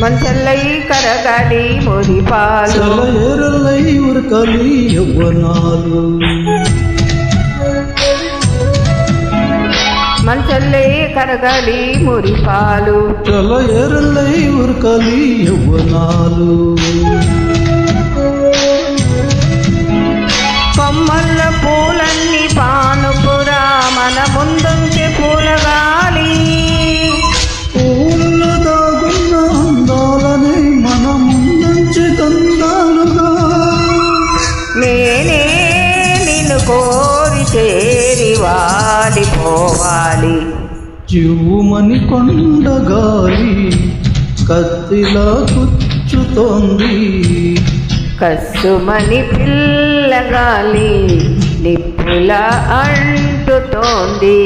మంచల్లై కరగాలి మురిపాలు సెలయేరల్లై ఉరకలి యవ్వనాలు మంచల్లై కరగాలి మురిపాలు సెలయేరల్లై ఉరకలి యవ్వనాలు కొమ్మల్ల పూలన్నీ పానుపురా మన ముందుంచి పూలగాలి పూల దాగున్న అందాలని మన ముందుంచి దందాలుగా నేనే నిన్ను కోరి చేరి వాడిపోవాలి జీవుమని కొండగాలి కత్తిలా గుచ్చుతోంది కస్సుమని పిల్లగాలి నిప్పుల అంటుతోంది